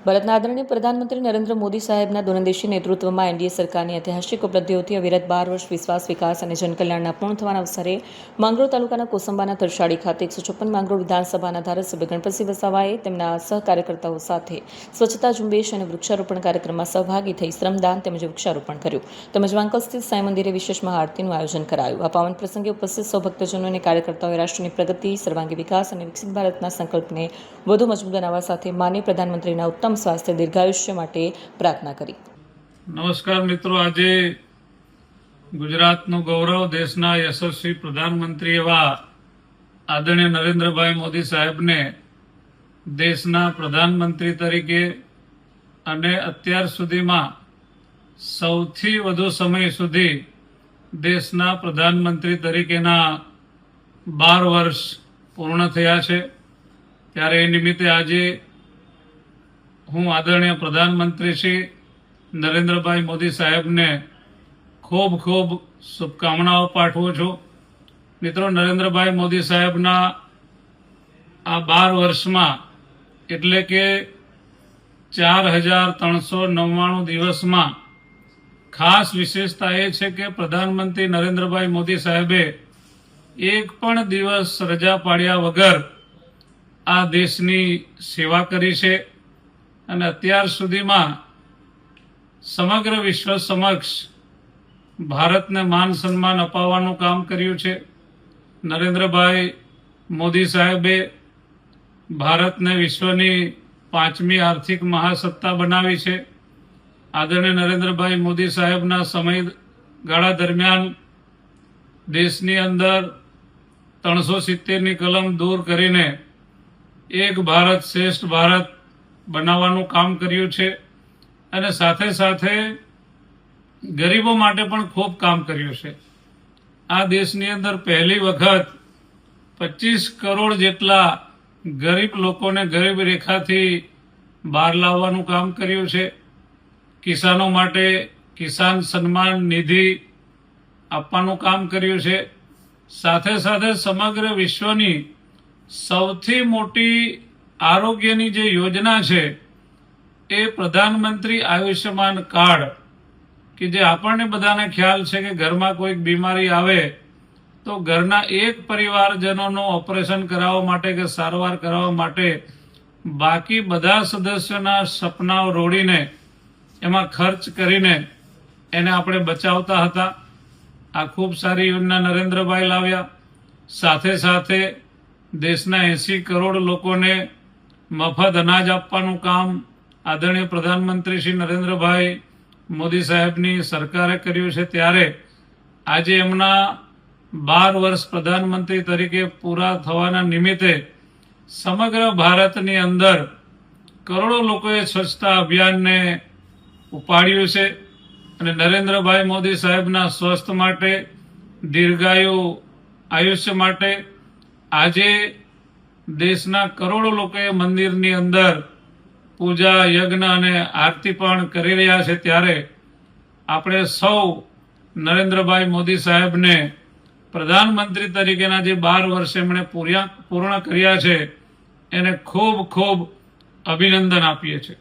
ભારતના આદરણીય પ્રધાનમંત્રી નરેન્દ્ર મોદી સાહેબના દૂરંદેશી નેતૃત્વમાં એનડીએ સરકારની ઐતિહાસિક ઉપલબ્ધિઓથી અવિરત 12 વર્ષ વિશ્વાસ, વિકાસ અને જનકલ્યાણના પૂર્ણ થવાના અવસરે માંગરોળ તાલુકાના કોસંબાના તરસાડી ખાતે 156 માંગરોળ વિધાનસભાના ધારાસભ્ય ગણપતસિંહ વસાવાએ તેમના સહકાર્યકર્તાઓ સાથે સ્વચ્છતા ઝુંબેશ અને વૃક્ષારોપણ કાર્યક્રમમાં સહભાગી થઈ શ્રમદાન તેમજ વૃક્ષારોપણ કર્યું. તેમજ વાંકલ સ્થિત સાંઈ મંદિરે વિશેષ મહાઆરતીનું આયોજન કરાયું. આ પાવન પ્રસંગે ઉપસ્થિત સૌ ભક્તજનો અને કાર્યકર્તાઓએ રાષ્ટ્રની પ્રગતિ, સર્વાંગી વિકાસ અને વિકસિત ભારતના સંકલ્પને વધુ મજબૂત બનાવવા સાથે માનનીય પ્રધાનમંત્રીના ઉત્તમ સ્વાસ્થ્ય દીર્ઘાયુષ્ય માટે પ્રાર્થના કરી. નમસ્કાર મિત્રો, આજે ગુજરાતનું ગૌરવ, દેશના યશસ્વી પ્રધાનમંત્રી એવા આદરણીય નરેન્દ્રભાઈ મોદી સાહેબને દેશના પ્રધાનમંત્રી તરીકે અને અત્યાર સુધીમાં સૌથી વધુ સમય સુધી દેશના પ્રધાનમંત્રી તરીકેના 12 વર્ષ પૂર્ણ થયા છે. ત્યારે એ નિમિત્તે આજે હું આદરણીય પ્રધાનમંત્રી શ્રી નરેન્દ્રભાઈ મોદી સાહેબને ખૂબ ખૂબ શુભકામનાઓ પાઠવું છું. મિત્રો, નરેન્દ્રભાઈ મોદી સાહેબના આ 12 વર્ષમાં એટલે કે 4399 દિવસમાં ખાસ વિશેષતા એ છે કે પ્રધાનમંત્રી નરેન્દ્રભાઈ મોદી સાહેબે એક પણ દિવસ રજા પાડ્યા વગર આ દેશની સેવા કરી છે અને અત્યાર સુધીમાં સમગ્ર વિશ્વ સમક્ષ ભારતને માન સન્માન અપાવવાનું કામ કર્યું છે. નરેન્દ્રભાઈ મોદી સાહેબે ભારતને વિશ્વની 5મી આર્થિક મહાસત્તા બનાવી છે. આદરણીય નરેન્દ્રભાઈ મોદી સાહેબના સમયગાળા દરમિયાન દેશની અંદર 370ની કલમ દૂર કરીને એક ભારત શ્રેષ્ઠ ભારત બનાવવાનું કામ કર્યું છે અને સાથે સાથે ગરીબો માટે પણ ખૂબ કામ કર્યું છે. આ દેશની અંદર પહેલી વખત 25 કરોડ જેટલા ગરીબ લોકોને ગરીબ રેખાથી બહાર લાવવાનું કામ કર્યું છે. કિસાનો માટે કિસાન સન્માન નિધિ આપવાનું કામ કર્યું છે. સાથે સાથે સમગ્ર વિશ્વની સૌથી મોટી આરોગ્યની જે યોજના છે એ પ્રધાનમંત્રી આયુષ્યમાન કાર્ડ, કે જે આપણને બધાને ખ્યાલ છે કે ઘરમાં કોઈક બીમારી આવે તો ઘરના એક પરિવારજનોનું ઓપરેશન કરાવવા માટે કે સારવાર કરાવવા માટે બાકી બધા સદસ્યોના સપનાઓ રોડીને એમાં ખર્ચ કરીને એને આપણે બચાવતા હતા. આ ખૂબ સારી યોજના નરેન્દ્રભાઈ લાવ્યા. સાથે સાથે દેશના 80 કરોડ લોકોને મફત અનાજ આપવાનું કામ આદરણીય પ્રધાનમંત્રી શ્રી નરેન્દ્રભાઈ મોદી સાહેબની સરકારે કર્યું છે. ત્યારે આજે એમના 12 વર્ષ પ્રધાનમંત્રી તરીકે પૂરા થવાના નિમિત્તે સમગ્ર ભારતની અંદર કરોડો લોકોએ સ્વચ્છતા અભિયાનને ઉપાડ્યું છે અને નરેન્દ્રભાઈ મોદી સાહેબના સ્વાસ્થ્ય માટે, દીર્ઘાયુ આયુષ્ય માટે આજે દેશના કરોડો લોકોએ મંદિરની અંદર પૂજા, યજ્ઞ અને આરતી પણ કરી રહ્યા છે. ત્યારે આપણે સૌ નરેન્દ્રભાઈ મોદી સાહેબને પ્રધાનમંત્રી તરીકેના જે 12 વર્ષ એમણે પૂર્ણ કર્યા છે એને ખૂબ ખૂબ અભિનંદન આપીએ છીએ.